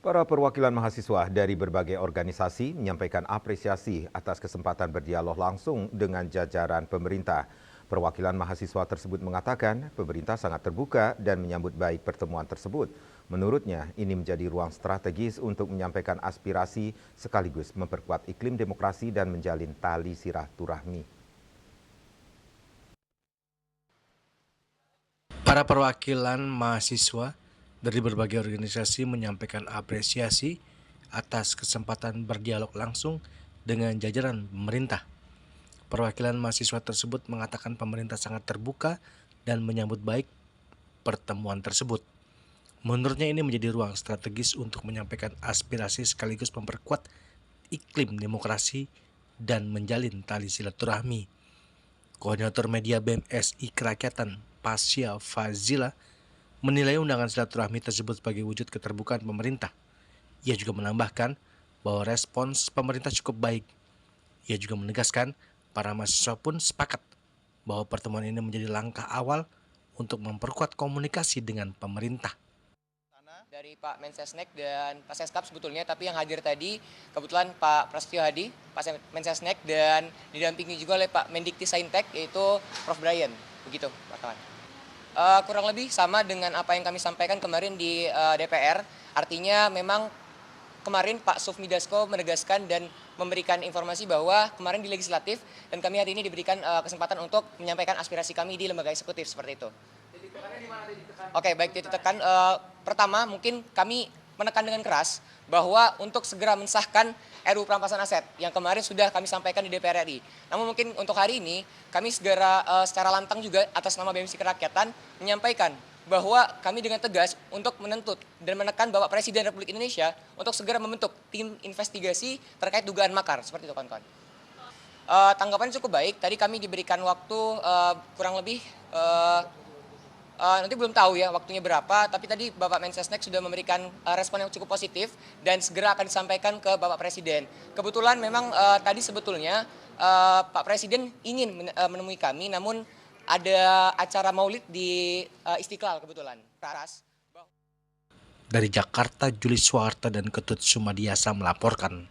Para perwakilan mahasiswa dari berbagai organisasi menyampaikan apresiasi atas kesempatan berdialog langsung dengan jajaran pemerintah. Perwakilan mahasiswa tersebut mengatakan pemerintah sangat terbuka dan menyambut baik pertemuan tersebut. Menurutnya, ini menjadi ruang strategis untuk menyampaikan aspirasi sekaligus memperkuat iklim demokrasi dan menjalin tali silaturahmi. Para perwakilan mahasiswa dari berbagai organisasi menyampaikan apresiasi atas kesempatan berdialog langsung dengan jajaran pemerintah. Perwakilan mahasiswa tersebut mengatakan pemerintah sangat terbuka dan menyambut baik pertemuan tersebut. Menurutnya ini menjadi ruang strategis untuk menyampaikan aspirasi sekaligus memperkuat iklim demokrasi dan menjalin tali silaturahmi. Koordinator Media BEM SI Kerakyatan, Pasya Fazila, menilai undangan silaturahmi tersebut sebagai wujud keterbukaan pemerintah. Ia juga menambahkan bahwa respons pemerintah cukup baik. Ia juga menegaskan para mahasiswa pun sepakat bahwa pertemuan ini menjadi langkah awal untuk memperkuat komunikasi dengan pemerintah. Dari Pak Mensesnek dan Pak Seskap sebetulnya, tapi yang hadir tadi kebetulan Pak Prasetyo Hadi, Pak Mensesnek, dan didampingi juga oleh Pak Mendikti Saintek yaitu Prof. Brian. Begitu, Pak kawan. Kurang lebih sama dengan apa yang kami sampaikan kemarin di DPR. Artinya memang kemarin Pak Sufmi Dasko menegaskan dan memberikan informasi bahwa kemarin di legislatif dan kami hari ini diberikan kesempatan untuk menyampaikan aspirasi kami di lembaga eksekutif seperti itu. Oke, baik, titik tekan. Pertama, mungkin kami menekan dengan keras bahwa untuk segera mensahkan RUU Perampasan Aset yang kemarin sudah kami sampaikan di DPR RI. Namun mungkin untuk hari ini kami segera secara lantang juga atas nama BMC Kerakyatan menyampaikan bahwa kami dengan tegas untuk menuntut dan menekan Bapak Presiden Republik Indonesia untuk segera membentuk tim investigasi terkait dugaan makar. Seperti itu, kawan-kawan. Tanggapannya cukup baik. Tadi kami diberikan waktu kurang lebih nanti belum tahu ya waktunya berapa, tapi tadi Bapak Mensesnek sudah memberikan respon yang cukup positif dan segera akan disampaikan ke Bapak Presiden. Kebetulan memang tadi sebetulnya Pak Presiden ingin menemui kami, namun ada acara maulid di Istiqlal kebetulan. Dari Jakarta, Juli Suwarta dan Ketut Sumadiasa melaporkan.